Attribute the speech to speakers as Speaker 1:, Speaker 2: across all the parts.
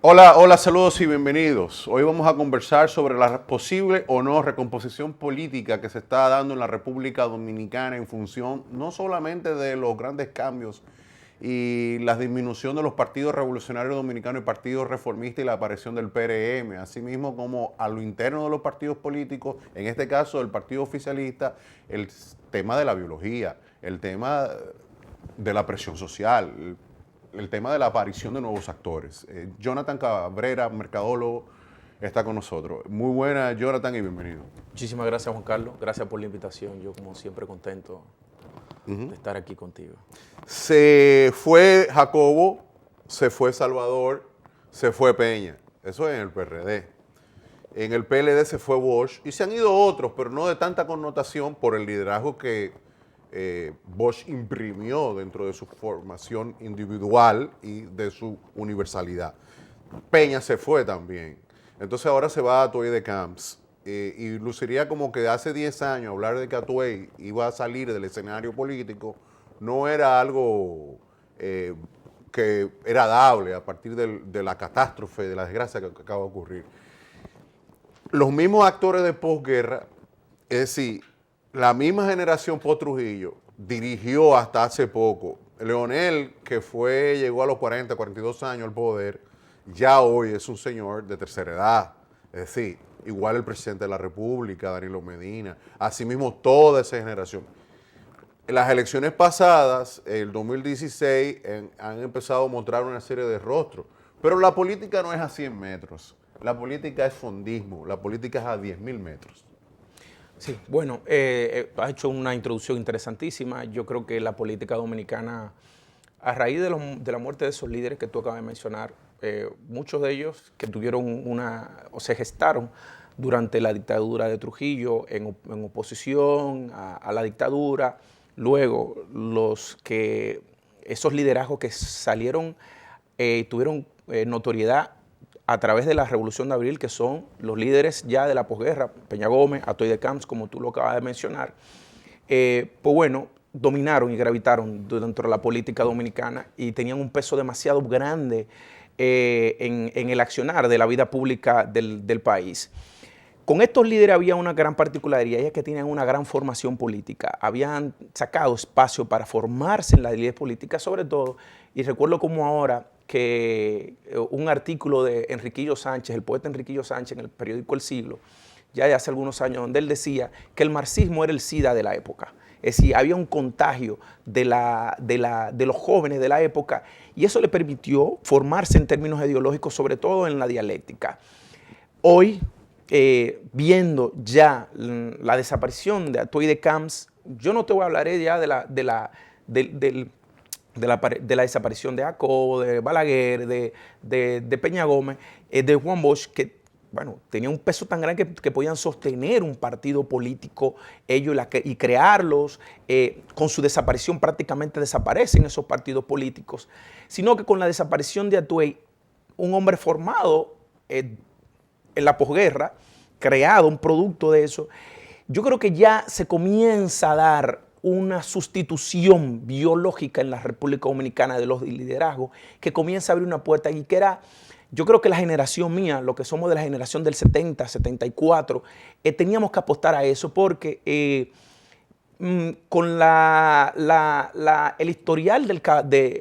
Speaker 1: Hola, hola, saludos y bienvenidos. Hoy vamos a conversar sobre la posible o no recomposición política que se está dando en la República Dominicana en función no solamente de los grandes cambios y la disminución de los partidos revolucionarios dominicanos y partidos reformistas y la aparición del PRM, asimismo como a lo interno de los partidos políticos, en este caso del partido oficialista, el tema de la biología, el tema de la presión social, el tema de la aparición de nuevos actores. Jonathan Cabrera, mercadólogo, está con nosotros. Muy buena, Jonathan, y bienvenido.
Speaker 2: Muchísimas gracias, Juan Carlos. Gracias por la invitación. Yo, como siempre, contento de estar aquí contigo.
Speaker 1: Se fue Jacobo, se fue Salvador, se fue Peña. Eso es en el PRD. En el PLD se fue Bosch y se han ido otros, pero no de tanta connotación por el liderazgo que Bosch imprimió dentro de su formación individual y de su universalidad. Peña se fue también. Entonces ahora se va a Atuey de Camps. Y luciría como que hace 10 años hablar de que Atuey iba a salir del escenario político no era algo que era dable a partir de la catástrofe, de la desgracia que acaba de ocurrir. Los mismos actores de posguerra, es decir, la misma generación post-Trujillo dirigió hasta hace poco. Leonel, que llegó a los 40, 42 años al poder, ya hoy es un señor de tercera edad. Es decir, igual el presidente de la República, Danilo Medina, asimismo toda esa generación. En las elecciones pasadas, el 2016, han empezado a mostrar una serie de rostros. Pero la política no es a 100 metros. La política es fondismo. La política es a 10.000 metros.
Speaker 2: Sí, bueno, has hecho una introducción interesantísima. Yo creo que la política dominicana, a raíz de la muerte de esos líderes que tú acabas de mencionar, muchos de ellos que tuvieron o se gestaron durante la dictadura de Trujillo en oposición a la dictadura, luego esos liderazgos que salieron tuvieron notoriedad a través de la Revolución de Abril, que son los líderes ya de la posguerra, Peña Gómez, Atuey de Camps, como tú lo acabas de mencionar, pues bueno, dominaron y gravitaron dentro de la política dominicana y tenían un peso demasiado grande en el accionar de la vida pública del país. Con estos líderes había una gran particularidad, y es que tenían una gran formación política. Habían sacado espacio para formarse en la élite política, sobre todo, y recuerdo como ahora que un artículo de Enriquillo Sánchez, el poeta Enriquillo Sánchez, en el periódico El Siglo, ya de hace algunos años, donde él decía que el marxismo era el SIDA de la época. Es decir, había un contagio de los jóvenes de la época, y eso le permitió formarse en términos ideológicos, sobre todo en la dialéctica. Hoy, viendo ya la desaparición de Atuey de Camps, yo no te voy a hablar ya de la desaparición de Jacobo, de Balaguer, de Peña Gómez, de Juan Bosch, que bueno, tenía un peso tan grande que podían sostener un partido político ellos y crearlos. Con su desaparición prácticamente desaparecen esos partidos políticos, sino que con la desaparición de Atuey, un hombre formado en la posguerra, creado un producto de eso, yo creo que ya se comienza a dar una sustitución biológica en la República Dominicana de los liderazgos, que comienza a abrir una puerta y que era, yo creo que la generación mía, lo que somos de la generación del 70, 74, teníamos que apostar a eso porque con el historial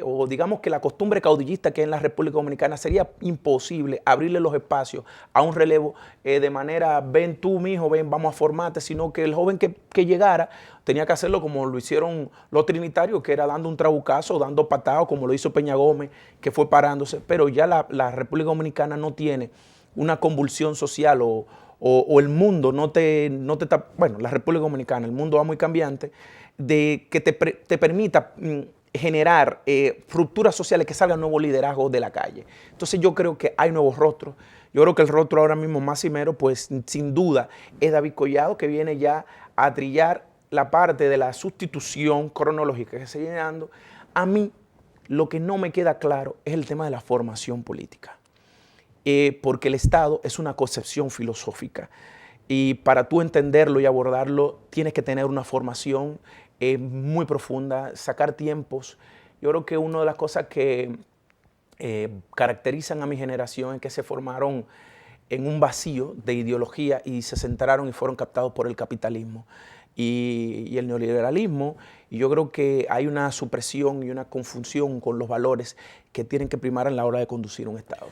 Speaker 2: o digamos que la costumbre caudillista que hay en la República Dominicana, sería imposible abrirle los espacios a un relevo de manera, ven tú, mijo, ven, vamos a formarte, sino que el joven que llegara tenía que hacerlo como lo hicieron los trinitarios, que era dando un trabucazo, dando patadas, como lo hizo Peña Gómez, que fue parándose, pero ya la República Dominicana no tiene una convulsión social o el mundo no te está, bueno, la República Dominicana, el mundo va muy cambiante, de que te permita generar rupturas sociales, que salgan nuevos liderazgos de la calle. Entonces yo creo que hay nuevos rostros. Yo creo que el rostro ahora mismo más cimero, pues sin duda, es David Collado, que viene ya a trillar la parte de la sustitución cronológica que se viene dando. A mí lo que no me queda claro es el tema de la formación política. Porque el Estado es una concepción filosófica y para tú entenderlo y abordarlo tienes que tener una formación muy profunda, sacar tiempos. Yo creo que una de las cosas que caracterizan a mi generación es que se formaron en un vacío de ideología y se centraron y fueron captados por el capitalismo y el neoliberalismo. Y yo creo que hay una supresión y una confusión con los valores que tienen que primar en la hora de conducir un Estado.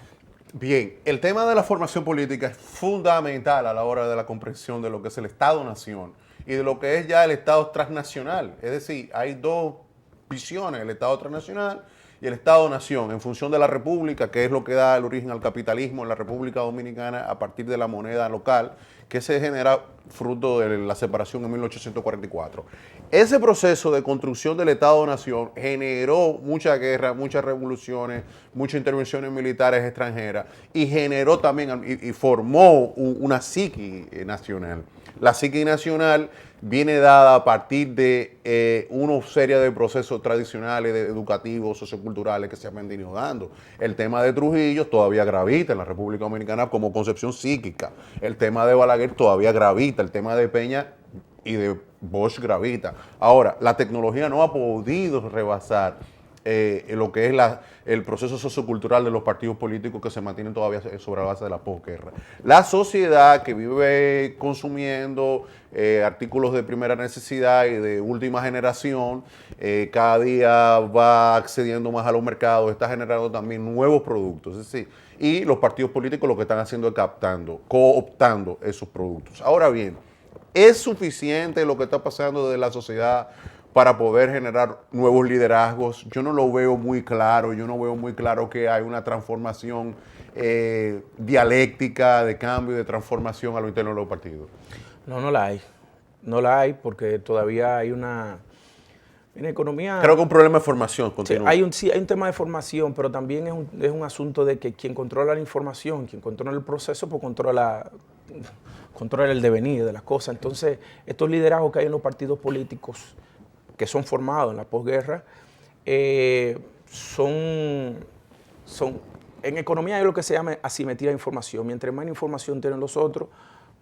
Speaker 1: Bien, el tema de la formación política es fundamental a la hora de la comprensión de lo que es el Estado-Nación y de lo que es ya el Estado transnacional. Es decir, hay dos visiones, el Estado transnacional y el Estado-Nación, en función de la República, que es lo que da el origen al capitalismo en la República Dominicana a partir de la moneda local, que se genera fruto de la separación en 1844. Ese proceso de construcción del Estado-Nación generó mucha guerra, muchas revoluciones, muchas intervenciones militares extranjeras y generó también y formó una psique nacional. La psique nacional viene dada a partir de una serie de procesos tradicionales, educativos, socioculturales que se han venido dando. El tema de Trujillo todavía gravita en la República Dominicana como concepción psíquica. El tema de Balaguer todavía gravita. El tema de Peña y de Bosch gravita. Ahora, la tecnología no ha podido rebasar lo que es el proceso sociocultural de los partidos políticos que se mantienen todavía sobre la base de la posguerra. La sociedad que vive consumiendo artículos de primera necesidad y de última generación, cada día va accediendo más a los mercados, está generando también nuevos productos, es decir, y los partidos políticos lo que están haciendo es cooptando esos productos. Ahora bien, ¿es suficiente lo que está pasando desde la sociedad para poder generar nuevos liderazgos? Yo no lo veo muy claro, yo no veo muy claro que hay una transformación dialéctica de cambio y de transformación a lo interno de los partidos.
Speaker 2: No, no la hay. No la hay porque todavía hay una economía.
Speaker 1: Creo que un problema de formación continúa.
Speaker 2: Sí, hay un tema de formación, pero también es un asunto de que quien controla la información, quien controla el proceso, pues controla el devenir de las cosas. Entonces, estos liderazgos que hay en los partidos políticos que son formados en la posguerra, en economía hay lo que se llama asimetría de información. Mientras más información tienen los otros,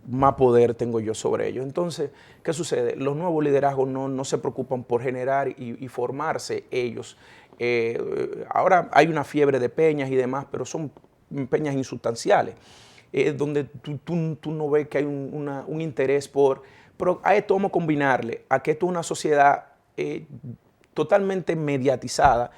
Speaker 2: más poder tengo yo sobre ellos. Entonces, ¿qué sucede? Los nuevos liderazgos no se preocupan por generar y formarse ellos. Ahora hay una fiebre de peñas y demás, pero son peñas insustanciales, donde tú no ves que hay un interés por... Pero a esto vamos a combinarle a que esto es una sociedad totalmente mediatizada.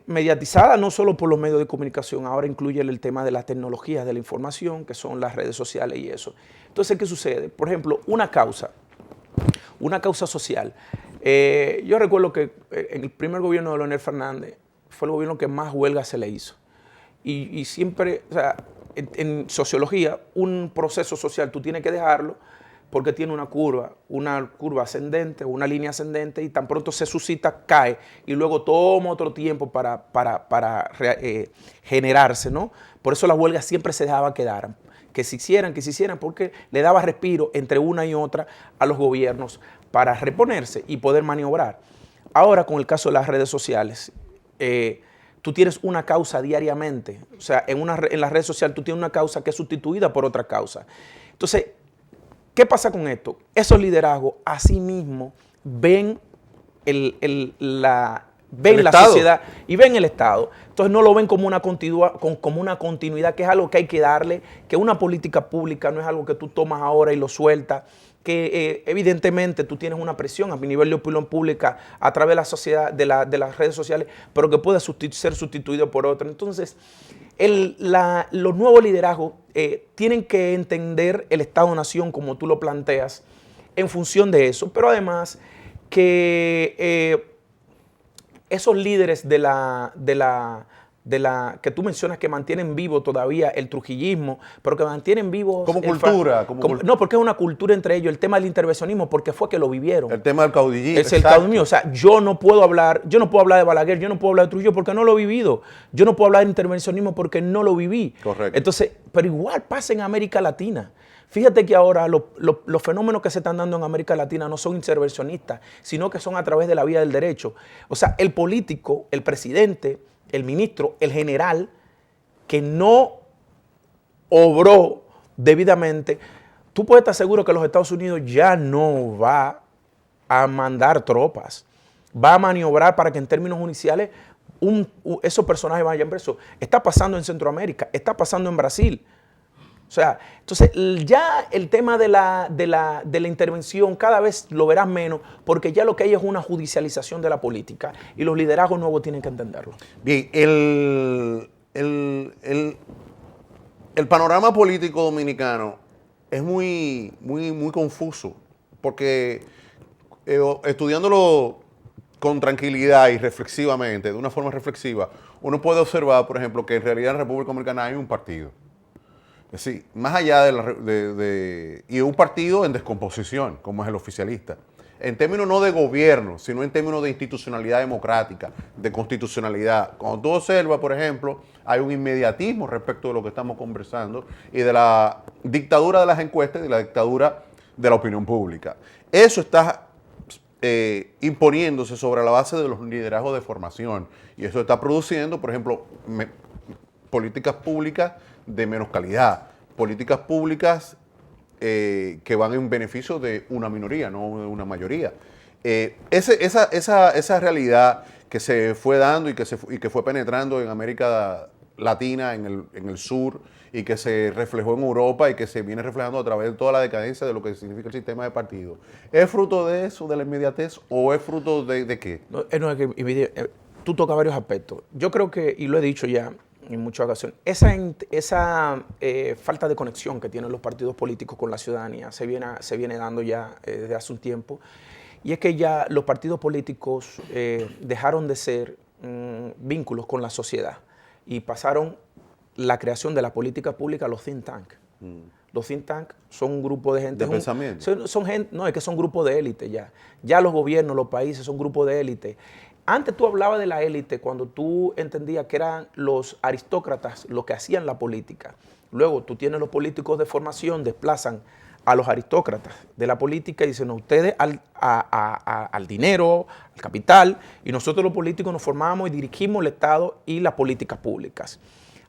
Speaker 2: Mediatizada no solo por los medios de comunicación, ahora incluye el tema de las tecnologías de la información, que son las redes sociales y eso. Entonces, ¿qué sucede? Por ejemplo, una causa social. Yo recuerdo que en el primer gobierno de Leonel Fernández fue el gobierno que más huelga se le hizo. Y siempre, o sea, en sociología, un proceso social tú tienes que dejarlo porque tiene una curva ascendente, una línea ascendente, y tan pronto se suscita, cae, y luego toma otro tiempo para generarse, ¿no? Por eso las huelgas siempre se dejaban quedar, que se hicieran, porque le daba respiro entre una y otra a los gobiernos para reponerse y poder maniobrar. Ahora, con el caso de las redes sociales, tú tienes una causa diariamente, o sea, en las redes sociales tú tienes una causa que es sustituida por otra causa. Entonces, ¿qué pasa con esto? Esos liderazgos a sí mismos ven la sociedad y ven el Estado. Entonces no lo ven como una continuidad, que es algo que hay que darle, que una política pública no es algo que tú tomas ahora y lo sueltas, que evidentemente tú tienes una presión a nivel de opinión pública a través de la sociedad, de las redes sociales, pero que puede ser sustituido por otro. Entonces, los nuevos liderazgos tienen que entender el Estado-Nación como tú lo planteas en función de eso, pero además que esos líderes de la que tú mencionas que mantienen vivo todavía el trujillismo, pero que mantienen vivo...
Speaker 1: Como cultura.
Speaker 2: No, porque es una cultura entre ellos, el tema del intervencionismo, porque fue que lo vivieron.
Speaker 1: El tema del caudillismo.
Speaker 2: Es el caudillismo. O sea, yo no puedo hablar de Balaguer, yo no puedo hablar de Trujillo porque no lo he vivido. Yo no puedo hablar de intervencionismo porque no lo viví.
Speaker 1: Correcto.
Speaker 2: Entonces, pero igual pasa en América Latina. Fíjate que ahora los fenómenos que se están dando en América Latina no son intervencionistas, sino que son a través de la vía del derecho. O sea, el político, el presidente, el ministro, el general, que no obró debidamente, tú puedes estar seguro que los Estados Unidos ya no va a mandar tropas, va a maniobrar para que en términos judiciales esos personajes vayan presos. Está pasando en Centroamérica, está pasando en Brasil. O sea, entonces ya el tema de la intervención cada vez lo verás menos, porque ya lo que hay es una judicialización de la política y los liderazgos nuevos tienen que entenderlo.
Speaker 1: Bien, el panorama político dominicano es muy confuso, porque estudiándolo con tranquilidad y reflexivamente, de una forma reflexiva, uno puede observar, por ejemplo, que en realidad en República Dominicana hay un partido. Es decir, más allá y un partido en descomposición, como es el oficialista. En términos no de gobierno, sino en términos de institucionalidad democrática, de constitucionalidad. Cuando tú observas, por ejemplo, hay un inmediatismo respecto de lo que estamos conversando y de la dictadura de las encuestas y de la dictadura de la opinión pública. Eso está imponiéndose sobre la base de los liderazgos de formación y eso está produciendo, por ejemplo, políticas públicas de menos calidad, políticas públicas que van en beneficio de una minoría, no de una mayoría. Esa realidad que se fue dando y que fue penetrando en América Latina, en el sur, y que se reflejó en Europa y que se viene reflejando a través de toda la decadencia de lo que significa el sistema de partidos. ¿Es fruto de eso, de la inmediatez, o es fruto de qué?
Speaker 2: No, tú tocas varios aspectos. Yo creo que, y lo he dicho ya en muchas ocasiones, esa falta de conexión que tienen los partidos políticos con la ciudadanía se viene dando ya desde hace un tiempo. Y es que ya los partidos políticos dejaron de ser vínculos con la sociedad y pasaron la creación de la política pública a los think tanks. Los think tanks son un grupo de gente.
Speaker 1: ¿De pensamiento?
Speaker 2: Son gente, no, es que son grupos de élite ya. Ya los gobiernos, los países son grupos de élite. Antes tú hablabas de la élite cuando tú entendías que eran los aristócratas los que hacían la política. Luego tú tienes los políticos de formación, desplazan a los aristócratas de la política y dicen, no, ustedes al dinero, al capital, y nosotros los políticos nos formamos y dirigimos el Estado y las políticas públicas.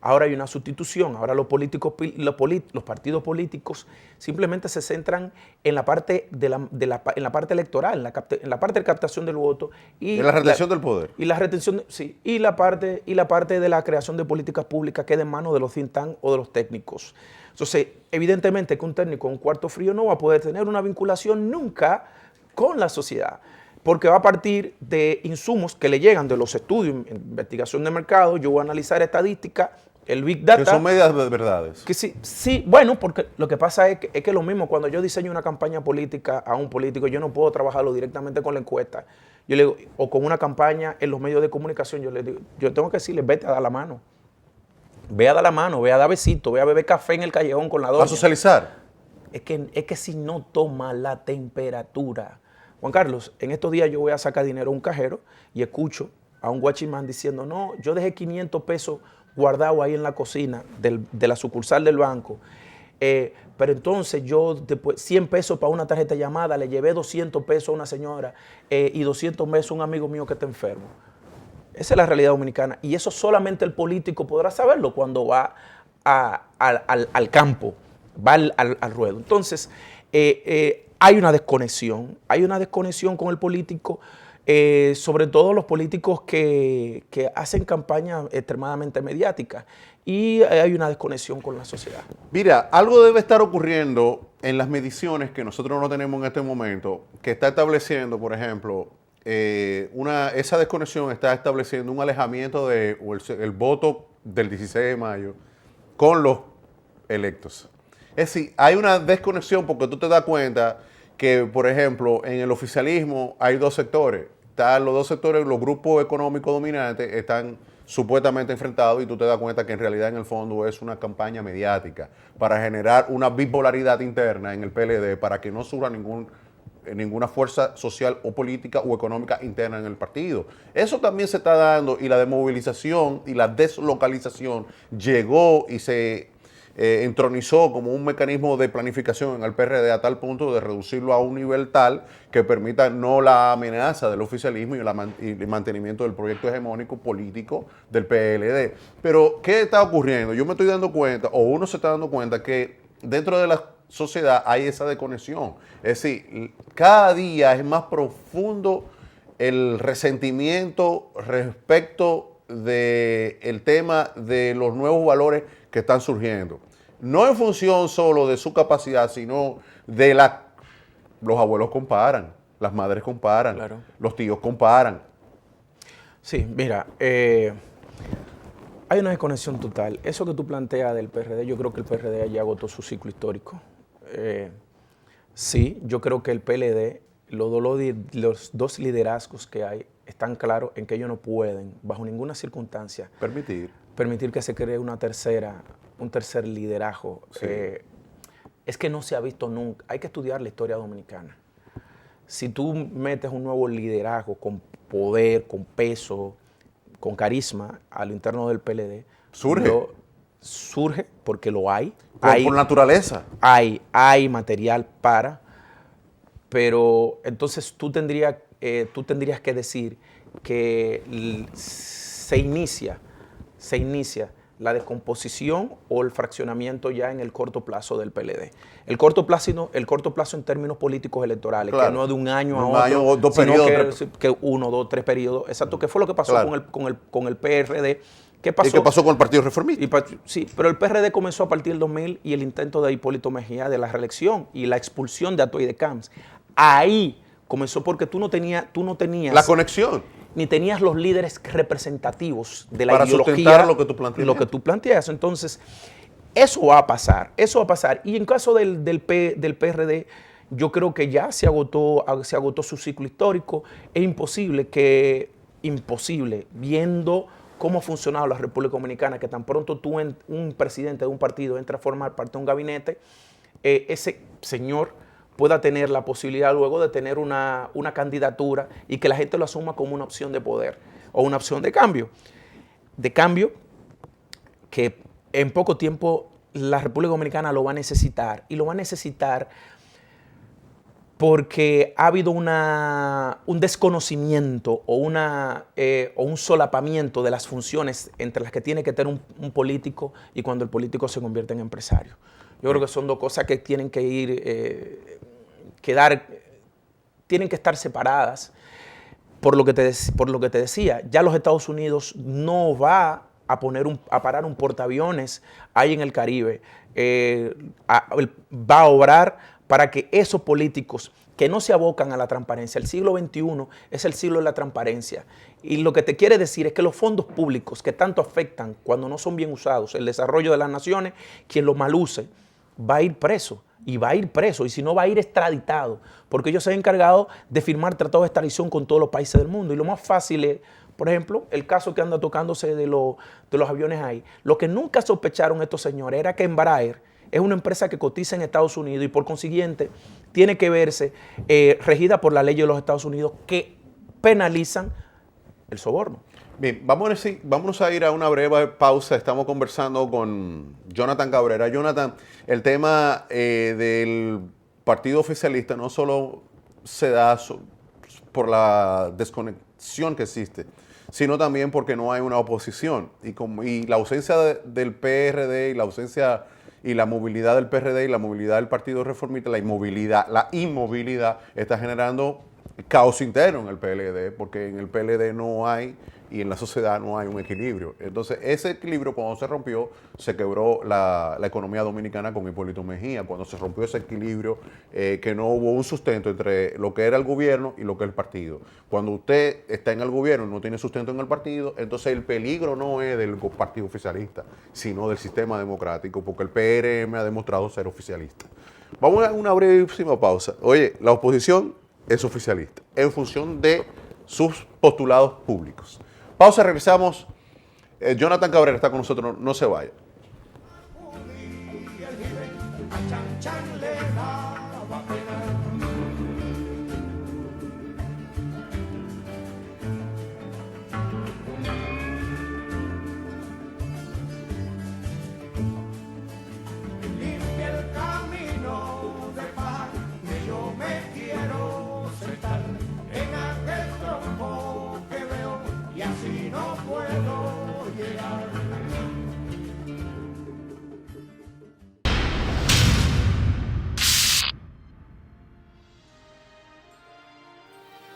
Speaker 2: Ahora hay una sustitución, ahora los partidos políticos simplemente se centran en la parte en la parte electoral, en la parte de captación del voto y
Speaker 1: en la retención del poder.
Speaker 2: Y la retención, sí, y la parte de la creación de políticas públicas queda en manos de los think tanks o de los técnicos. Entonces, evidentemente que un técnico en un cuarto frío no va a poder tener una vinculación nunca con la sociedad, porque va a partir de insumos que le llegan de los estudios, investigación de mercado. Yo voy a analizar estadística, el Big Data.
Speaker 1: Que son medias verdades.
Speaker 2: Que sí, bueno, porque lo que pasa es que lo mismo, cuando yo diseño una campaña política a un político, yo no puedo trabajarlo directamente con la encuesta. Yo le digo, o con una campaña en los medios de comunicación, yo le digo, yo tengo que decirle, vete a dar la mano. Ve a dar la mano, ve a dar besito, ve a beber café en el callejón con la doña.
Speaker 1: ¿A socializar?
Speaker 2: Es que si no toma la temperatura. Juan Carlos, en estos días yo voy a sacar dinero a un cajero y escucho a un guachimán diciendo, no, yo dejé 500 pesos guardados ahí en la cocina de la sucursal del banco, pero entonces yo después 100 pesos para una tarjeta de llamada, le llevé 200 pesos a una señora y 200 pesos a un amigo mío que está enfermo. Esa es la realidad dominicana y eso solamente el político podrá saberlo cuando va al campo, va al ruedo. Entonces, hay una desconexión con el político, sobre todo los políticos que hacen campañas extremadamente mediáticas, y hay una desconexión con la sociedad.
Speaker 1: Mira, algo debe estar ocurriendo en las mediciones que nosotros no tenemos en este momento, que está estableciendo, por ejemplo, esa desconexión está estableciendo un alejamiento el voto del 16 de mayo con los electos. Es decir, hay una desconexión porque tú te das cuenta que, por ejemplo, en el oficialismo hay dos sectores. Están los dos sectores, los grupos económicos dominantes están supuestamente enfrentados y tú te das cuenta que en realidad en el fondo es una campaña mediática para generar una bipolaridad interna en el PLD para que no surja ninguna fuerza social o política o económica interna en el partido. Eso también se está dando y la desmovilización y la deslocalización llegó y se entronizó como un mecanismo de planificación en el PRD a tal punto de reducirlo a un nivel tal que permita no la amenaza del oficialismo y el mantenimiento del proyecto hegemónico político del PLD. Pero, ¿qué está ocurriendo? Yo me estoy dando cuenta, o uno se está dando cuenta, que dentro de las sociedad hay esa desconexión. Es decir, cada día es más profundo el resentimiento respecto del tema de los nuevos valores que están surgiendo. No en función solo de su capacidad, sino de los abuelos comparan, las madres comparan,
Speaker 2: Claro.
Speaker 1: los tíos comparan.
Speaker 2: Sí, mira, hay una desconexión total. Eso que tú planteas del PRD, yo creo que el PRD ya agotó su ciclo histórico. Sí, yo creo que el PLD, los dos liderazgos que hay, están claros en que ellos no pueden, bajo ninguna circunstancia, permitir que se cree un tercer liderazgo.
Speaker 1: Sí.
Speaker 2: Es que no se ha visto nunca. Hay que estudiar la historia dominicana. Si tú metes un nuevo liderazgo con poder, con peso, con carisma al interno del PLD, surge porque lo hay.
Speaker 1: Por naturaleza.
Speaker 2: Hay material para, pero entonces tú tendrías que decir que se inicia la descomposición o el fraccionamiento ya en el corto plazo del PLD. El corto plazo en términos políticos electorales,
Speaker 1: claro,
Speaker 2: que no de un año a
Speaker 1: un
Speaker 2: otro,
Speaker 1: año, dos
Speaker 2: sino
Speaker 1: periodos,
Speaker 2: que 1, 2, 3 periodos. Exacto, que fue lo que pasó
Speaker 1: claro.
Speaker 2: con el PRD. ¿Qué pasó?
Speaker 1: ¿Y qué pasó con el Partido Reformista?
Speaker 2: Sí, pero el PRD comenzó a partir del 2000 y el intento de Hipólito Mejía de la reelección y la expulsión de Atoy de Camps. Ahí comenzó porque tú no tenías
Speaker 1: la conexión.
Speaker 2: Ni tenías los líderes representativos de la
Speaker 1: para
Speaker 2: ideología.
Speaker 1: Sustentar lo que tú planteas.
Speaker 2: Lo que tú planteas. Entonces, eso va a pasar. Y en caso del PRD, yo creo que ya se agotó su ciclo histórico. Es imposible, viendo cómo ha funcionado la República Dominicana, que tan pronto un presidente de un partido entra a formar parte de un gabinete, ese señor pueda tener la posibilidad luego de tener una candidatura y que la gente lo asuma como una opción de poder o una opción de cambio. De cambio que en poco tiempo la República Dominicana lo va a necesitar, y lo va a necesitar porque ha habido un desconocimiento o un solapamiento de las funciones entre las que tiene que tener un político y cuando el político se convierte en empresario. Yo creo que son dos cosas que tienen que tienen que estar separadas. Por lo que te decía, ya los Estados Unidos no va a parar un portaaviones ahí en el Caribe. Va a obrar para que esos políticos que no se abocan a la transparencia, el siglo XXI es el siglo de la transparencia. Y lo que te quiere decir es que los fondos públicos que tanto afectan cuando no son bien usados el desarrollo de las naciones, quien los maluse va a ir preso. Y va a ir preso, y si no va a ir extraditado, porque ellos se han encargado de firmar tratados de extradición con todos los países del mundo. Y lo más fácil es, por ejemplo, el caso que anda tocándose de los aviones ahí. Lo que nunca sospecharon estos señores era que Embraer es una empresa que cotiza en Estados Unidos y por consiguiente tiene que verse regida por la ley de los Estados Unidos que penalizan el soborno.
Speaker 1: Bien, vámonos a ir a una breve pausa. Estamos conversando con Jonathan Cabrera. Jonathan, el tema del partido oficialista no solo se da por la desconexión que existe, sino también porque no hay una oposición. Y la ausencia del PRD y la ausencia y la movilidad del PRD y la movilidad del Partido Reformista, la inmovilidad está generando caos interno en el PLD, porque en el PLD no hay, y en la sociedad no hay un equilibrio. Entonces, ese equilibrio, cuando se rompió, se quebró la economía dominicana con Hipólito Mejía. Cuando se rompió ese equilibrio, que no hubo un sustento entre lo que era el gobierno y lo que es el partido. Cuando usted está en el gobierno y no tiene sustento en el partido, entonces el peligro no es del partido oficialista, sino del sistema democrático, porque el PRM ha demostrado ser oficialista. Vamos a una brevísima pausa. Oye, la oposición es oficialista en función de sus postulados públicos. Pausa, regresamos. Jonathan Cabrera está con nosotros, no se vaya.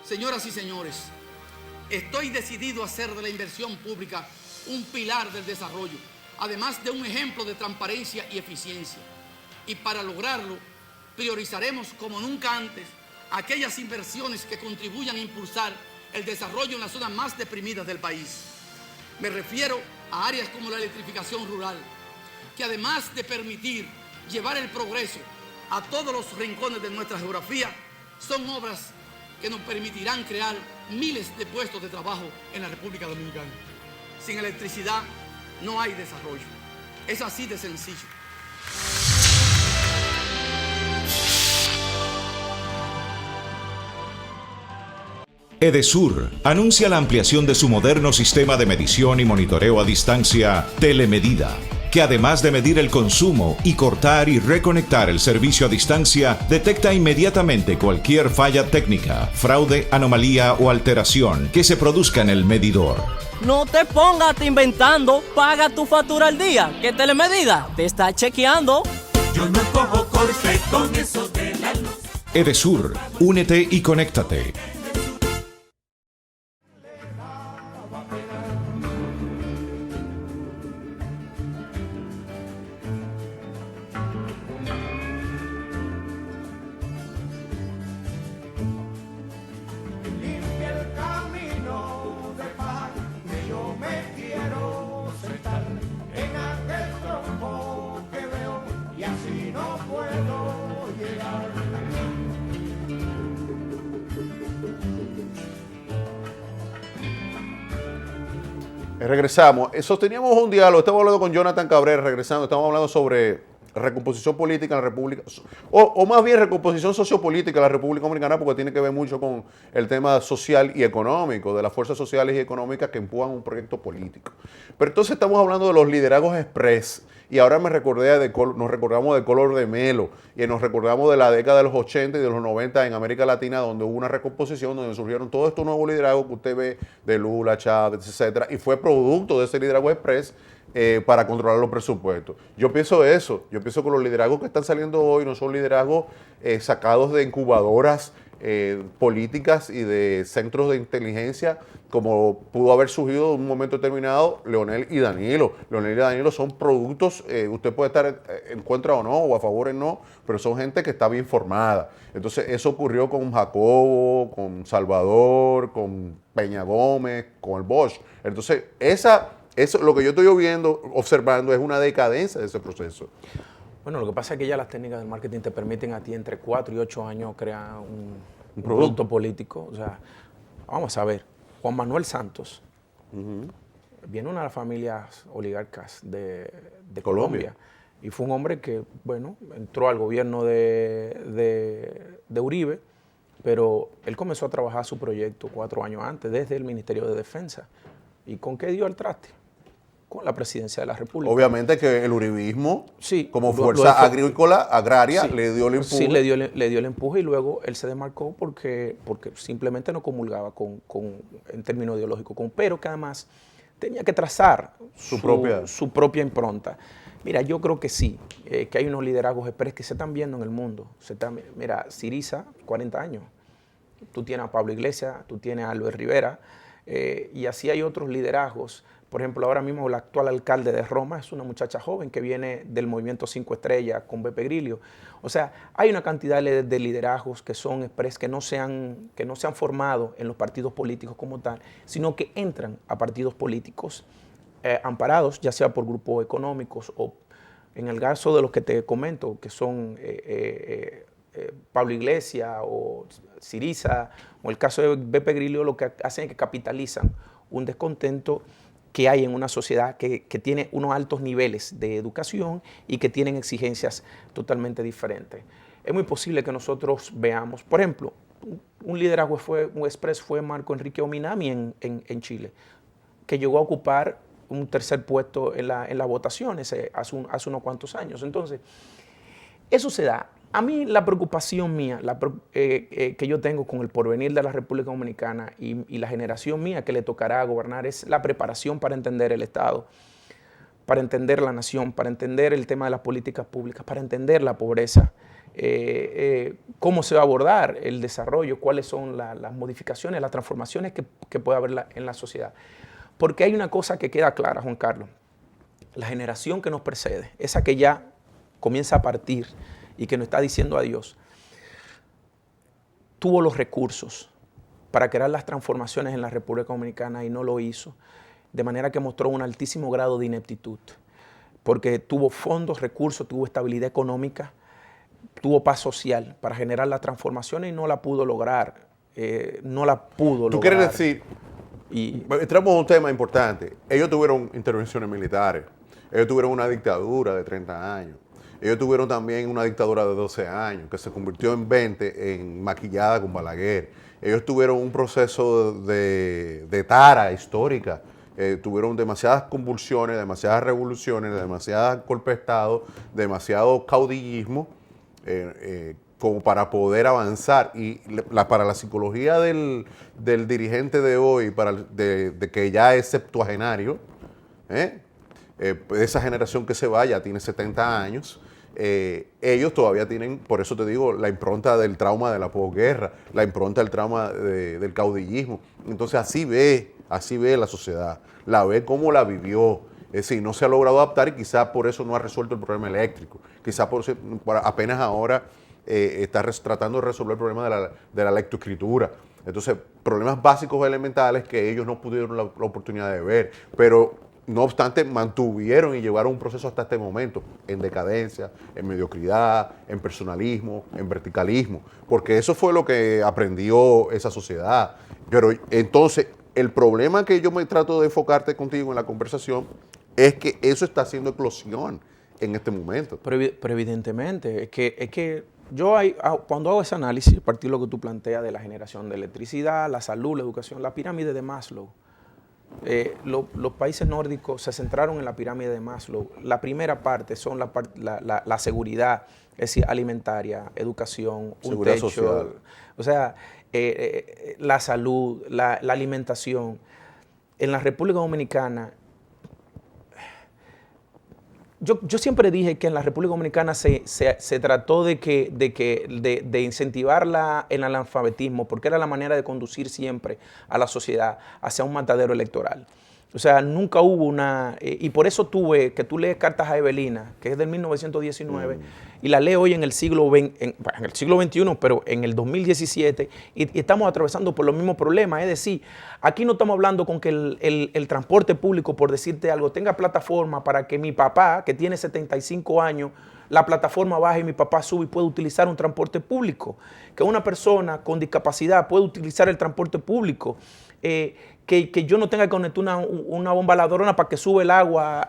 Speaker 3: Señoras y señores, estoy decidido a hacer de la inversión pública un pilar del desarrollo, además de un ejemplo de transparencia y eficiencia. Y para lograrlo, priorizaremos como nunca antes aquellas inversiones que contribuyan a impulsar el desarrollo en las zonas más deprimidas del país. Me refiero a áreas como la electrificación rural, que además de permitir llevar el progreso a todos los rincones de nuestra geografía, son obras que nos permitirán crear miles de puestos de trabajo en la República Dominicana. Sin electricidad no hay desarrollo. Es así de sencillo.
Speaker 4: Edesur anuncia la ampliación de su moderno sistema de medición y monitoreo a distancia Telemedida, que además de medir el consumo y cortar y reconectar el servicio a distancia, detecta inmediatamente cualquier falla técnica, fraude, anomalía o alteración que se produzca en el medidor.
Speaker 5: No te pongas inventando, paga tu factura al día, que Telemedida te está chequeando.
Speaker 6: Yo no cojo corte con eso de la luz.
Speaker 4: Edesur, únete y conéctate.
Speaker 1: Regresamos. Sosteníamos un diálogo, estamos hablando con Jonathan Cabrera, regresando, estamos hablando sobre recomposición política en la República, o más bien recomposición sociopolítica en la República Dominicana, porque tiene que ver mucho con el tema social y económico, de las fuerzas sociales y económicas que empujan un proyecto político. Pero entonces estamos hablando de los liderazgos express, y ahora nos recordamos de Color de Melo, y nos recordamos de la década de los 80 y de los 90 en América Latina, donde hubo una recomposición, donde surgieron todos estos nuevos liderazgos que usted ve de Lula, Chávez, etcétera, y fue producto de ese liderazgo express para controlar los presupuestos. Yo pienso eso, yo pienso que los liderazgos que están saliendo hoy no son liderazgos sacados de incubadoras políticas y de centros de inteligencia, como pudo haber surgido en un momento determinado Leonel y Danilo. Leonel y Danilo son productos, usted puede estar en contra o no, o a favor o no, pero son gente que está bien formada. Entonces eso ocurrió con Jacobo, con Salvador, con Peña Gómez, con el Bosch. Entonces eso, lo que yo estoy viendo, observando, es una decadencia de ese proceso.
Speaker 2: Bueno, lo que pasa es que ya las técnicas del marketing te permiten a ti entre 4 y 8 años crear un producto político. O sea, vamos a ver, Juan Manuel Santos viene una de las familias oligarcas de Colombia. Y fue un hombre que, bueno, entró al gobierno de Uribe, pero él comenzó a trabajar su proyecto 4 años antes, desde el Ministerio de Defensa. ¿Y con qué dio el traste? Con la presidencia de la República.
Speaker 1: Obviamente que el uribismo,
Speaker 2: sí,
Speaker 1: como fuerza agrícola, agraria,
Speaker 2: sí,
Speaker 1: le dio el empuje.
Speaker 2: Sí, le dio el empuje, y luego él se demarcó porque simplemente no comulgaba en términos ideológicos, pero que además tenía que trazar su propia impronta. Mira, yo creo que sí, que hay unos liderazgos express que se están viendo en el mundo. Mira, Syriza, 40 años. Tú tienes a Pablo Iglesias, tú tienes a Albert Rivera, y así hay otros liderazgos. Por ejemplo, ahora mismo la actual alcalde de Roma es una muchacha joven que viene del movimiento 5 Estrellas con Beppe Grillo. O sea, hay una cantidad de liderazgos que son express, que no se han formado en los partidos políticos como tal, sino que entran a partidos políticos amparados, ya sea por grupos económicos o, en el caso de los que te comento, que son Pablo Iglesias o Syriza, o el caso de Beppe Grillo, lo que hacen es que capitalizan un descontento que hay en una sociedad que tiene unos altos niveles de educación y que tienen exigencias totalmente diferentes. Es muy posible que nosotros veamos, por ejemplo, un liderazgo express fue Marco Enrique Ominami en Chile, que llegó a ocupar un tercer puesto en las votaciones hace unos cuantos años. Entonces, eso se da. A mí la preocupación mía que yo tengo con el porvenir de la República Dominicana y la generación mía que le tocará gobernar es la preparación para entender el Estado. para entender la nación, para entender el tema de las políticas públicas, para entender la pobreza, cómo se va a abordar el desarrollo, cuáles son las modificaciones, las transformaciones que puede haber en la sociedad. Porque hay una cosa que queda clara, Juan Carlos. La generación que nos precede, esa que ya comienza a partir y que nos está diciendo adiós, tuvo los recursos para crear las transformaciones en la República Dominicana y no lo hizo, de manera que mostró un altísimo grado de ineptitud, porque tuvo fondos, recursos, tuvo estabilidad económica, tuvo paz social para generar las transformaciones y no la pudo lograr,
Speaker 1: ¿Tú quieres decir? Entramos a un tema importante. Ellos tuvieron intervenciones militares, ellos tuvieron una dictadura de 30 años, ellos tuvieron también una dictadura de 12 años que se convirtió en 20 en maquillada con Balaguer. Ellos tuvieron un proceso de tara histórica, tuvieron demasiadas convulsiones, demasiadas revoluciones, demasiados golpes de Estado, demasiado caudillismo como para poder avanzar. Y para la psicología del dirigente de hoy, de que ya es septuagenario, esa generación que se va ya tiene 70 años, ellos todavía tienen, por eso te digo, la impronta del trauma de la posguerra, la impronta del trauma del caudillismo. Entonces así ve la sociedad, la ve como la vivió. Es decir, no se ha logrado adaptar y quizás por eso no ha resuelto el problema eléctrico. Quizás apenas ahora está tratando de resolver el problema de la lectoescritura. Entonces, problemas básicos elementales que ellos no pudieron la oportunidad de ver, pero no obstante mantuvieron y llevaron un proceso hasta este momento en decadencia, en mediocridad, en personalismo, en verticalismo, porque eso fue lo que aprendió esa sociedad. Pero entonces, el problema que yo me trato de enfocarte contigo en la conversación es que eso está haciendo eclosión en este momento.
Speaker 2: Pero evidentemente, es que yo cuando hago ese análisis, a partir de lo que tú planteas de la generación de electricidad, la salud, la educación, la pirámide de Maslow, los países nórdicos se centraron en la pirámide de Maslow. La primera parte son la seguridad, es decir, alimentaria, educación,
Speaker 1: seguridad
Speaker 2: un techo,
Speaker 1: social.
Speaker 2: O sea, la salud, la alimentación. En la República Dominicana, yo siempre dije que en la República Dominicana se trató de incentivar el analfabetismo, porque era la manera de conducir siempre a la sociedad hacia un matadero electoral. O sea, nunca hubo y por eso tú lees Cartas a Evelina, que es del 1919, y la lees hoy en el siglo XXI, pero en el 2017, y estamos atravesando por los mismos problemas. Es decir, aquí no estamos hablando con que el transporte público, por decirte algo, tenga plataforma para que mi papá, que tiene 75 años, la plataforma baje y mi papá sube y puede utilizar un transporte público. Que una persona con discapacidad puede utilizar el transporte público. Que yo no tenga que conectar una bomba ladrona para que sube el agua,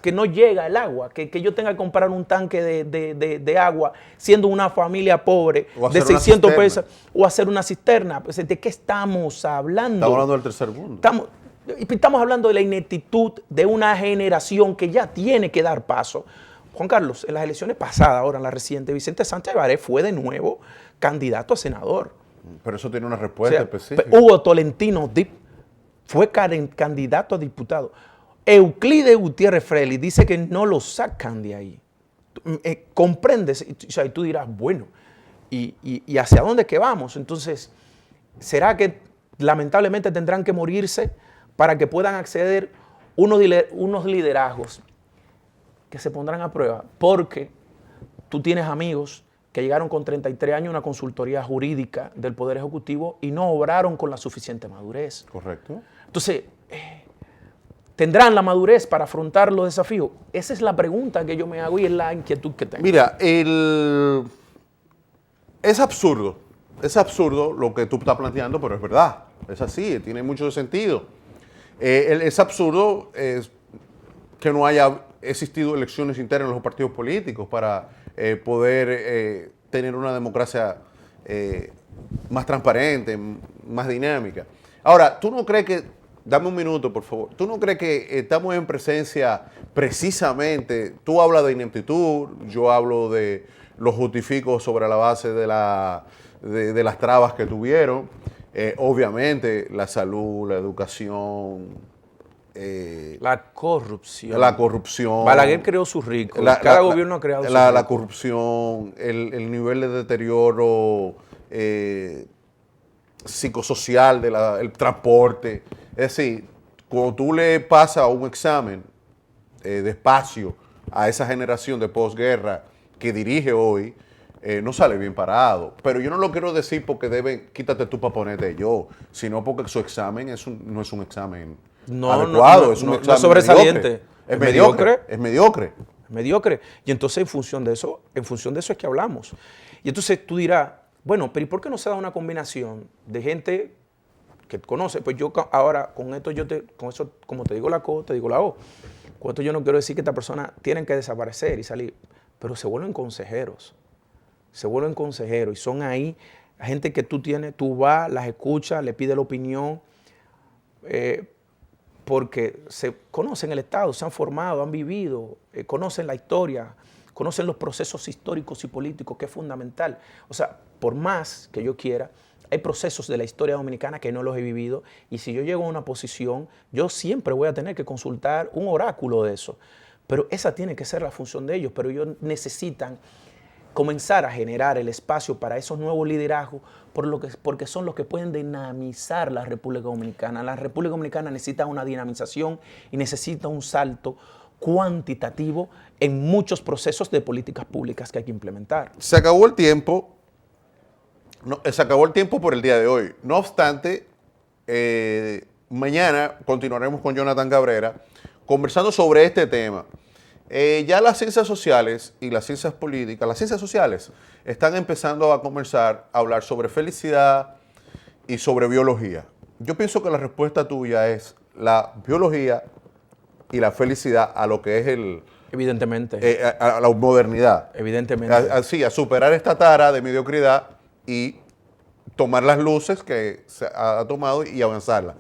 Speaker 2: que no llega el agua, que yo tenga que comprar un tanque de agua siendo una familia pobre de 600 pesos o hacer una cisterna. Pues, ¿de qué estamos hablando?
Speaker 1: Estamos hablando del tercer mundo.
Speaker 2: Estamos hablando de la ineptitud de una generación que ya tiene que dar paso. Juan Carlos, en las elecciones pasadas, ahora en la reciente, Vicente Sánchez Baré fue de nuevo candidato a senador.
Speaker 1: Pero eso tiene una respuesta específica.
Speaker 2: Hugo Tolentino Dip fue candidato a diputado. Euclides Gutiérrez Freli dice que no lo sacan de ahí. Comprendes, o sea, y tú dirás, bueno, ¿y hacia dónde que vamos? Entonces, ¿será que lamentablemente tendrán que morirse para que puedan acceder unos liderazgos que se pondrán a prueba? Porque tú tienes amigos que llegaron con 33 años a una consultoría jurídica del Poder Ejecutivo y no obraron con la suficiente madurez.
Speaker 1: Correcto.
Speaker 2: Entonces, ¿tendrán la madurez para afrontar los desafíos? Esa es la pregunta que yo me hago y es la inquietud que tengo.
Speaker 1: Mira, es absurdo lo que tú estás planteando, pero es verdad, es así, tiene mucho sentido. Es absurdo que no haya existido elecciones internas en los partidos políticos para poder tener una democracia más transparente, más dinámica. Ahora, ¿tú no crees que, dame un minuto por favor, tú no crees que estamos en presencia precisamente, tú hablas de ineptitud, yo hablo de los justificos sobre la base de las trabas que tuvieron, obviamente la salud, la educación,
Speaker 2: La corrupción.
Speaker 1: la corrupción.
Speaker 2: Balaguer creó su rico. Cada gobierno ha creado su
Speaker 1: la
Speaker 2: rico.
Speaker 1: corrupción, el nivel de deterioro psicosocial del transporte. Es decir, cuando tú le pasas un examen despacio a esa generación de posguerra que dirige hoy, no sale bien parado. Pero yo no lo quiero decir porque quítate tú para ponerte yo, sino porque su examen no es un examen adecuado, es un examen
Speaker 2: no es sobresaliente.
Speaker 1: mediocre. Es mediocre. Es mediocre.
Speaker 2: Mediocre. Y entonces en función de eso es que hablamos. Y entonces tú dirás, bueno, pero ¿y por qué no se da una combinación de gente que conoce? Pues yo ahora con esto con eso, como te digo la C, te digo la O. Con esto yo no quiero decir que esta persona tienen que desaparecer y salir, pero se vuelven consejeros. Se vuelven consejeros y son ahí gente que tú vas, las escuchas, le pides la opinión, porque se conocen el Estado, se han formado, han vivido, conocen la historia, conocen los procesos históricos y políticos, que es fundamental. O sea, por más que yo quiera, hay procesos de la historia dominicana que no los he vivido, y si yo llego a una posición, yo siempre voy a tener que consultar un oráculo de eso. Pero esa tiene que ser la función de ellos, pero ellos necesitan comenzar a generar el espacio para esos nuevos liderazgos, porque son los que pueden dinamizar la República Dominicana. La República Dominicana necesita una dinamización y necesita un salto cuantitativo en muchos procesos de políticas públicas que hay que implementar.
Speaker 1: Se acabó el tiempo. Se acabó el tiempo por el día de hoy. No obstante, mañana continuaremos con Jonathan Cabrera conversando sobre este tema. Ya las ciencias sociales y las ciencias políticas, las ciencias sociales están empezando a conversar, a hablar sobre felicidad y sobre biología. Yo pienso que la respuesta tuya es la biología y la felicidad a lo que es
Speaker 2: Evidentemente.
Speaker 1: a la modernidad.
Speaker 2: Evidentemente.
Speaker 1: Así, a superar esta tara de mediocridad y tomar las luces que se ha tomado y avanzarla.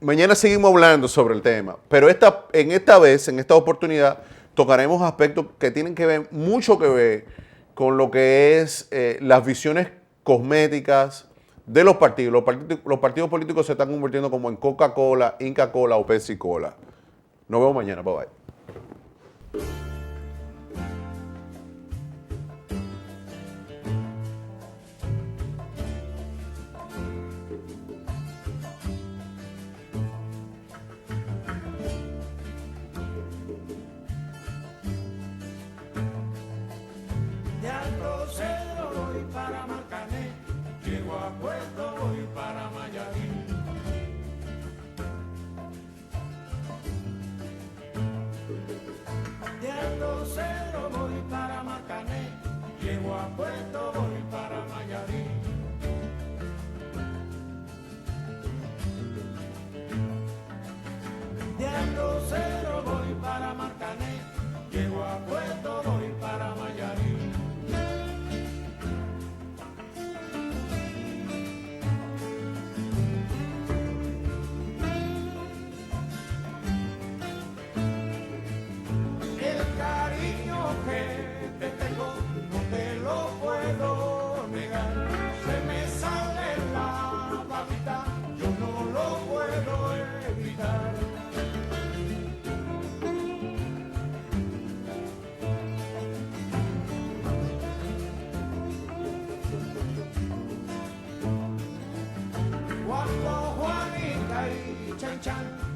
Speaker 1: Mañana seguimos hablando sobre el tema, pero en esta oportunidad, tocaremos aspectos que tienen mucho que ver con lo que es las visiones cosméticas de los partidos. Los partidos políticos se están convirtiendo como en Coca-Cola, Inca Cola o Pepsi Cola. Nos vemos mañana. Bye bye.
Speaker 6: De Alto Cedro voy para Marcané, llego a Puerto, voy para Mayarín. De Alto Cedro voy para Marcané, llego a Puerto, voy para Mayarín. De Alto Cedro voy para Marcané, llego a Puerto, voy para Mayarín. El cariño que te tengo no te lo puedo negar. Se me sale la babita, yo no lo puedo evitar. Cuando Juanita y Chan Chan